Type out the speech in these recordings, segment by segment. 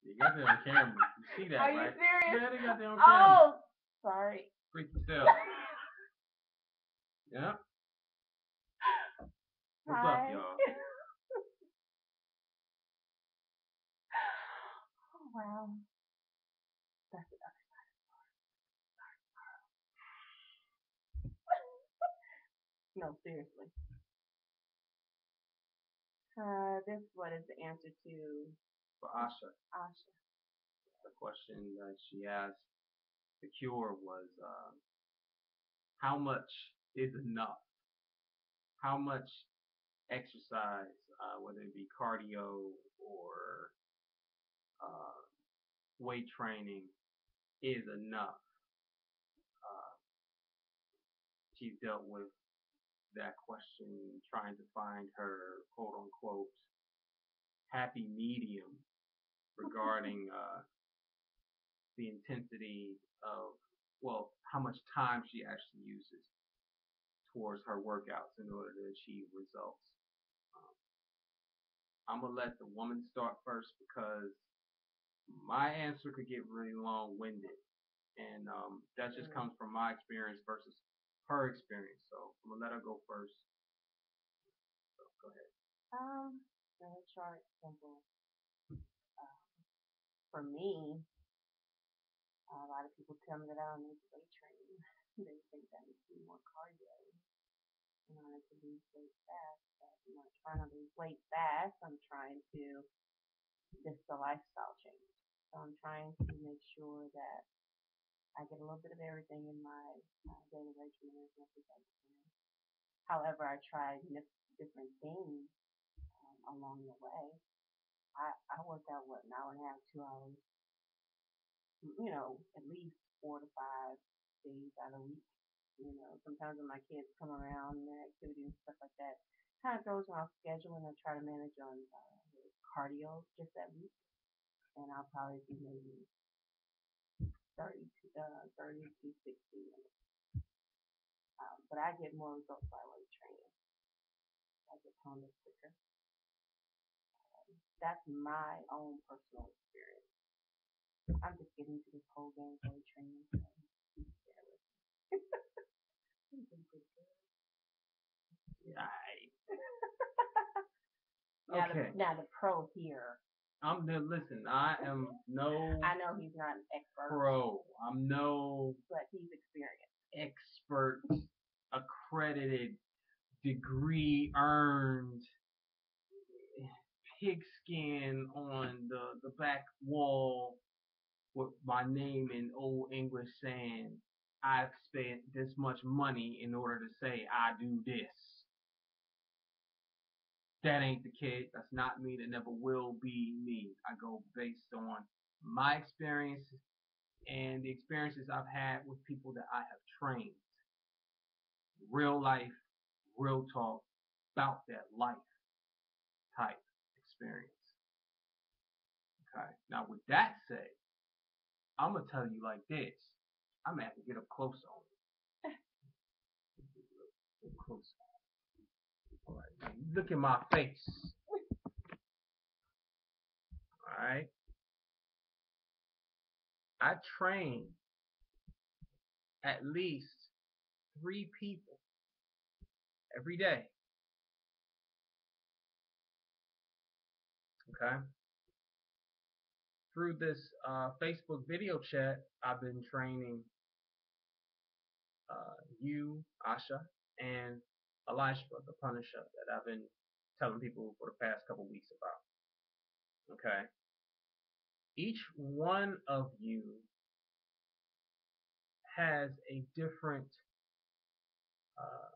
You got that on camera. You see that, Are you right? serious? Yeah, they got that on camera. Oh, sorry. Freak yourself. Yeah. What's up, Hi. y'all? Oh, wow. That's the other side. No, seriously. This what is the answer to For Asha, Asha? the question that she asked TheCure was, how much is enough? How much exercise, whether it be cardio or uh, weight training, is enough? Uh, she's dealt with that question, trying to find her quote unquote happy medium regarding the intensity of, well, how much time she actually uses towards her workouts in order to achieve results. Um, I'm gonna let the woman start first because my answer could get really long-winded, and that just comes from my experience versus her experience. So I'm gonna let her go first. So go ahead. Very short, simple. Uh, for me, a lot of people tell me that I don't need to weight train. They think I need to do more cardio in order to lose weight fast. But I'm not trying to lose weight fast. I'm trying to, this is a lifestyle change. So I'm trying to make sure that I get a little bit of everything in my daily regimen as much as I can. However, I try different things along the way. I work out, what, an hour and a half, 2 hours, at least 4 to 5 days out of the week. Sometimes when my kids come around and their activities and stuff like that, kind of throws me off schedule, and I try to manage on cardio just that week. And I'll probably do maybe 30 to 60 minutes. But I get more results by weight training. I get toned up quicker. That's my own personal experience. I'm just getting to this whole game of weight training. So Right. now, Okay. now the pro here. Listen, I am no I know he's not an expert, pro. I'm no but he's experienced. Expert, accredited, degree earned pigskin on the back wall with my name in old English saying I've spent this much money in order to say I do this. That ain't the case. That's not me. That never will be me. I go based on my experiences and the experiences I've had with people that I have trained. Real life, real talk about that life type experience. Okay. Now, with that said, I'm gonna tell you like this. I'm gonna have to get up close on it. Get close. All right. Now you look in my face. All right. I train at least 3 people every day. Okay. Through this Facebook video chat, I've been training you, Asha, and Elisha, the Punisher, that I've been telling people for the past couple weeks about. Okay. Each one of you has a uh,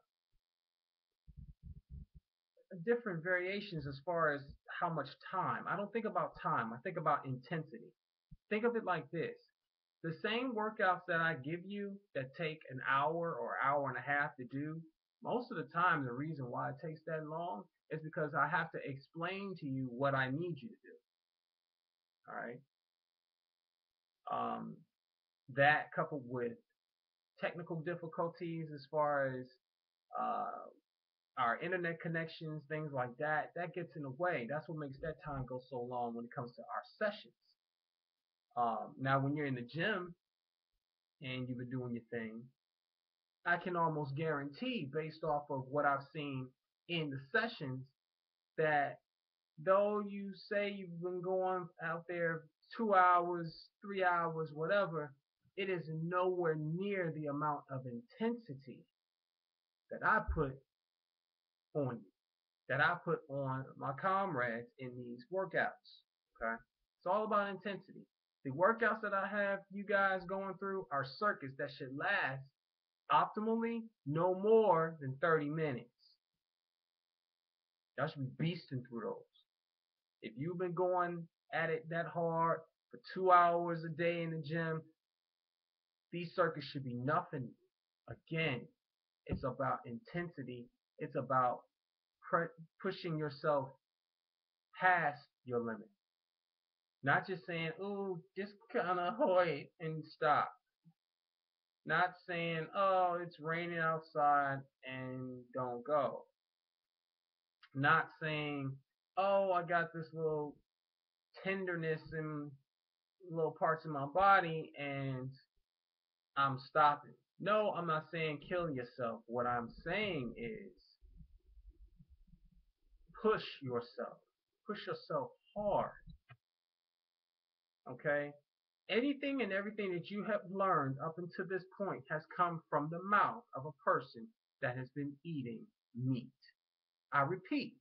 different variations as far as how much time. I don't think about time. I think about intensity. Think of it like this. The same workouts that I give you that take an hour or hour and a half to do, most of the time the reason why it takes that long is because I have to explain to you what I need you to do. All right. That coupled with technical difficulties as far as uh, our internet connections, things like that, that gets in the way. That's what makes that time go so long when it comes to our sessions. Now, when you're in the gym and you've been doing your thing, I can almost guarantee, based off of what I've seen in the sessions, that though you say you've been going out there 2 hours, 3 hours, whatever, it is nowhere near the amount of intensity that I put on you, that I put on my comrades in these workouts. Okay? It's all about intensity. The workouts that I have you guys going through are circuits that should last optimally no more than 30 minutes. Y'all should be beasting through those. If you've been going at it that hard for 2 hours a day in the gym, these circuits should be nothing. Again, it's about intensity. It's about pushing yourself past your limit. Not just saying, "Ooh, just kind of hoy and stop." Not saying, "Oh, it's raining outside and don't go." Not saying, "Oh, I got this little tenderness in little parts of my body and I'm stopping." No, I'm not saying kill yourself. What I'm saying is push yourself. Push yourself hard. Okay? Anything and everything that you have learned up until this point has come from the mouth of a person that has been eating meat. I repeat,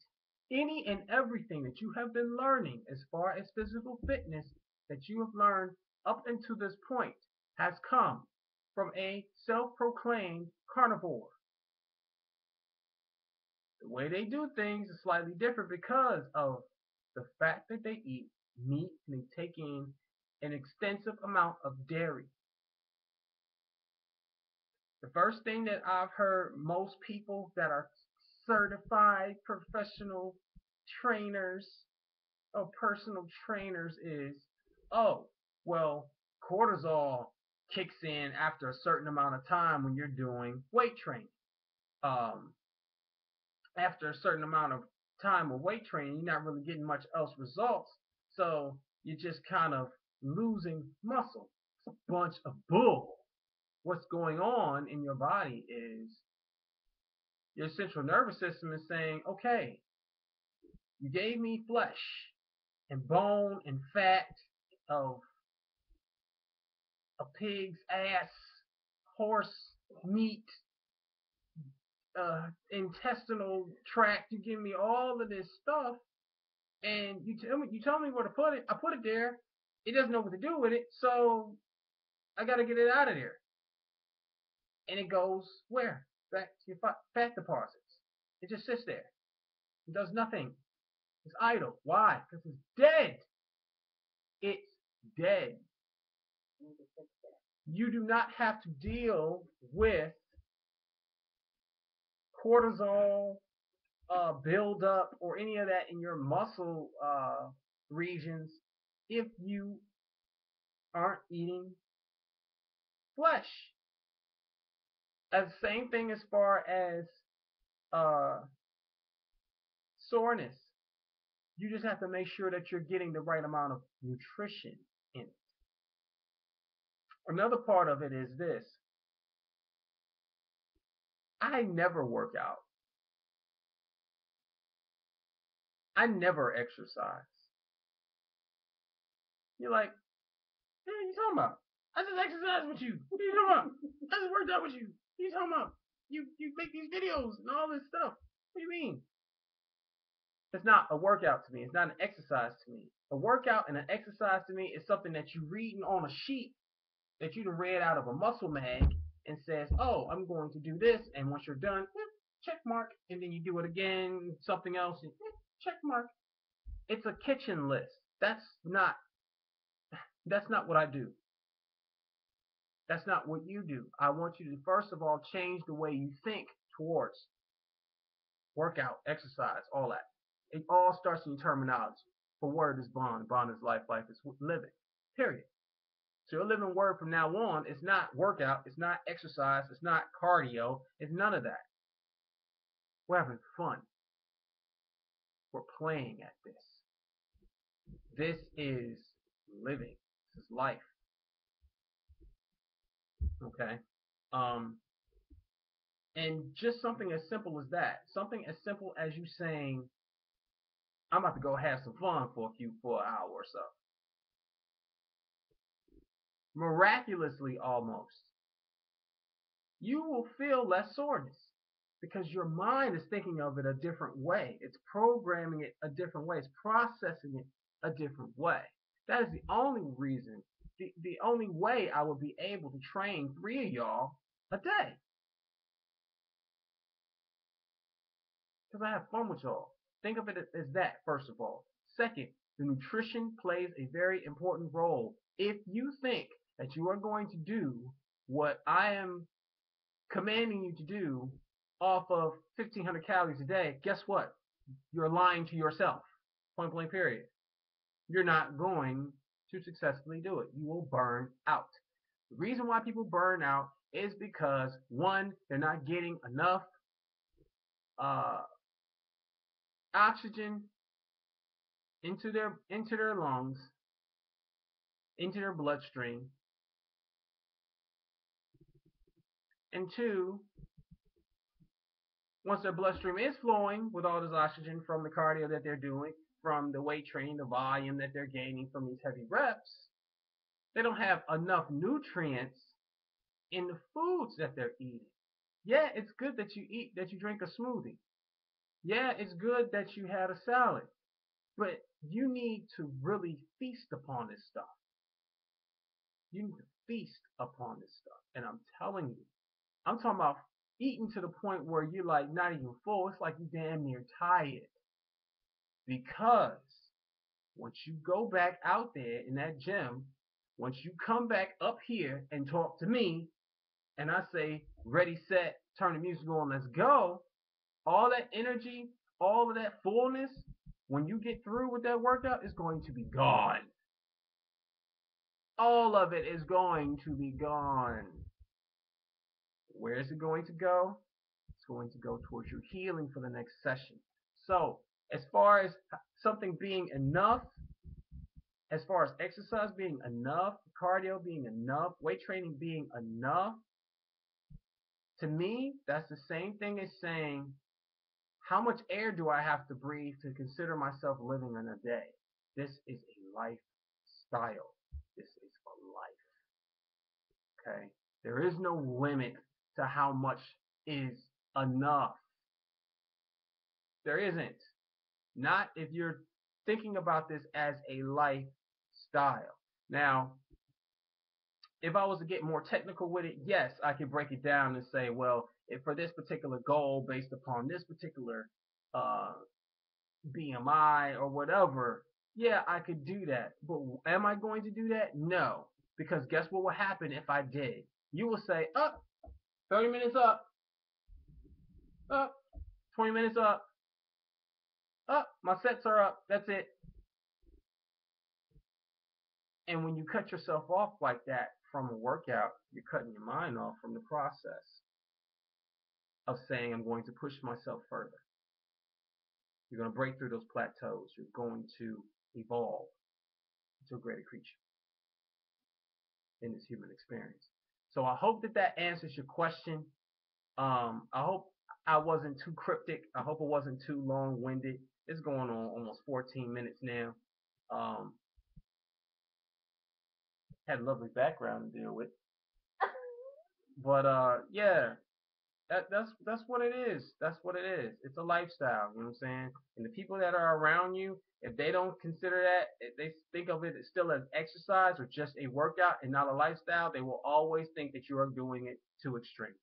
any and everything that you have been learning as far as physical fitness that you have learned up until this point has come from a self-proclaimed carnivore. The way they do things is slightly different because of the fact that they eat meat and they take in an extensive amount of dairy. The first thing that I've heard most people that are certified professional trainers or personal trainers is, oh, well, cortisol kicks in after a certain amount of time when you're doing weight training. After a certain amount of time of weight training, you're not really getting much else results. So you're just kind of losing muscle. It's a bunch of bull. What's going on in your body is your central nervous system is saying, okay, you gave me flesh and bone and fat of a pig's ass, horse meat, intestinal tract. You give me all of this stuff, and you tell me where to put it. I put it there. It doesn't know what to do with it, so I got to get it out of there. And it goes where? Back to your fat deposits. It just sits there. It does nothing. It's idle. Why? Because it's dead. It's dead. You do not have to deal with cortisol buildup or any of that in your muscle regions if you aren't eating flesh. The same thing as far as soreness. You just have to make sure that you're getting the right amount of nutrition in it. Another part of it is this. I never work out. I never exercise. You're like, what are you talking about? I just exercised with you. What are you talking about? I just worked out with you. What are you talking about? You make these videos and all this stuff. What do you mean? It's not a workout to me. It's not an exercise to me. A workout and an exercise to me is something that you reading on a sheet that you read out of a muscle mag and says, oh, I'm going to do this. And once you're done, check mark. And then you do it again, something else, and check mark. It's a kitchen list. That's not what I do. That's not what you do. I want you to, first of all, change the way you think towards workout, exercise, all that. It all starts in terminology. For word is bond, bond is life, life is living. Period. So your living word from now on is not workout, it's not exercise, it's not cardio, it's none of that. We're having fun. We're playing at this. This is living. This is life. Okay. Um, and just something as simple as that. Something as simple as you saying, I'm about to go have some fun for an hour or so. Miraculously almost, you will feel less soreness because your mind is thinking of it a different way. It's programming it a different way. It's processing it a different way. That is the only reason, the only way I would be able to train 3 of y'all a day. Because I have fun with y'all. Think of it as that, first of all. Second, the nutrition plays a very important role. If you think that you are going to do what I am commanding you to do off of 1,500 calories a day, guess what? You're lying to yourself. Point blank period. You're not going to successfully do it. You will burn out. The reason why people burn out is because, one, they're not getting enough oxygen into their lungs, into their bloodstream, and two, once their bloodstream is flowing with all this oxygen from the cardio that they're doing, from the weight training, the volume that they're gaining from these heavy reps, they don't have enough nutrients in the foods that they're eating. Yeah, it's good that you drink a smoothie. Yeah, it's good that you had a salad. But you need to really feast upon this stuff. You need to feast upon this stuff. And I'm telling you, I'm talking about eating to the point where you're like not even full. It's like you damn near tired. Because once you go back out there in that gym, once you come back up here and talk to me, and I say, ready, set, turn the music on, let's go, all that energy, all of that fullness, when you get through with that workout, is going to be gone. All of it is going to be gone. Where is it going to go? It's going to go towards your healing for the next session. So, as far as something being enough, as far as exercise being enough, cardio being enough, weight training being enough, to me, that's the same thing as saying, how much air do I have to breathe to consider myself living in a day? This is a lifestyle. This is a life. Okay? There is no limit to how much is enough. There isn't. Not if you're thinking about this as a lifestyle. Now, if I was to get more technical with it, yes, I could break it down and say, well, if for this particular goal, based upon this particular BMI or whatever, yeah, I could do that. But am I going to do that? No. Because guess what will happen if I did? You will say, up, 30 minutes up, 20 minutes up, my sets are up, that's it. And when you cut yourself off like that from a workout, you're cutting your mind off from the process of saying, I'm going to push myself further. You're going to break through those plateaus. You're going to evolve into a greater creature in this human experience. So I hope that answers your question. I hope I wasn't too cryptic. I hope it wasn't too long-winded. It's going on almost 14 minutes now. Had a lovely background to deal with. But yeah, that's what it is. That's what it is. It's a lifestyle, you know what I'm saying? And the people that are around you, if they don't consider that, if they think of it still as exercise or just a workout and not a lifestyle, they will always think that you are doing it to extreme.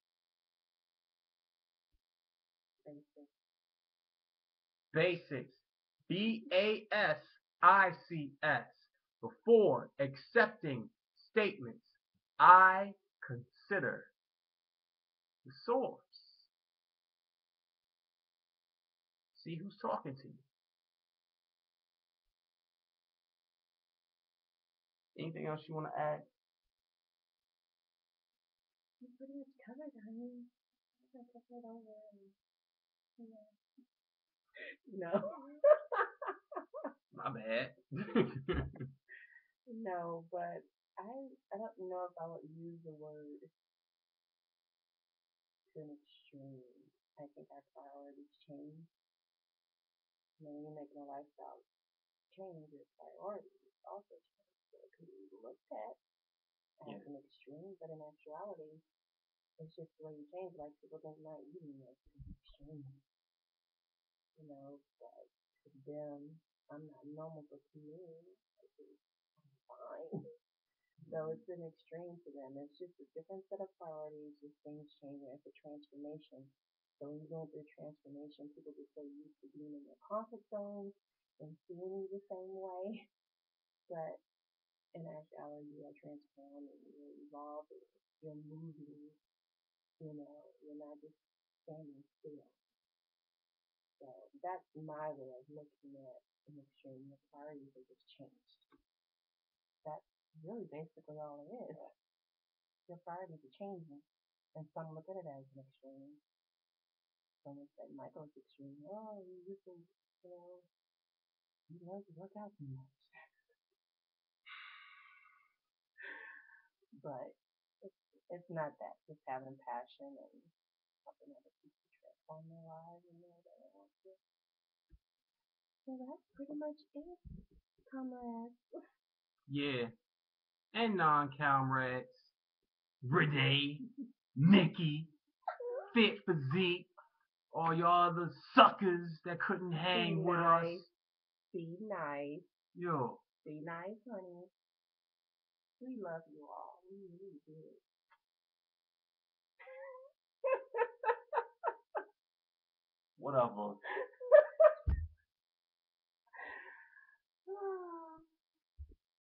Basics. BASICS. Before accepting statements, I consider the source. See who's talking to you. Anything else you want to add? You pretty much covered, honey. I took it over and, No. My bad. No, but I don't know if I would use the word to an extreme. I think our priorities change. When you're making a lifestyle change, your priorities also change. So it can be looked at as Yeah. an extreme, but in actuality, it's just the way you change. Like people think not eating is extreme, but to them, I'm not normal, but to me, I'm fine. So it's an extreme to them. It's just a different set of priorities, just things changing. It's a transformation. So when you're going through transformation, people get so used to being in their comfort zone and seeing you the same way. But in actuality, you are transforming, you're evolving, you're moving, you're not just standing still. So that's my way of looking at an extreme. The priorities are just changed. That's really basically all it is. Your priorities are changing. And some look at it as an extreme. Some would say Michael's extreme. Oh, you love to work out too much. But it's not that. Just having passion and helping other people transform their lives and the way that they want to. So that's pretty much it, comrades. Yeah. And non-comrades. Renee, Nikki, Fit Physique, all y'all other suckers that couldn't hang with us. Be nice. Yo. Be nice, honey. We love you all. We really do. Whatever.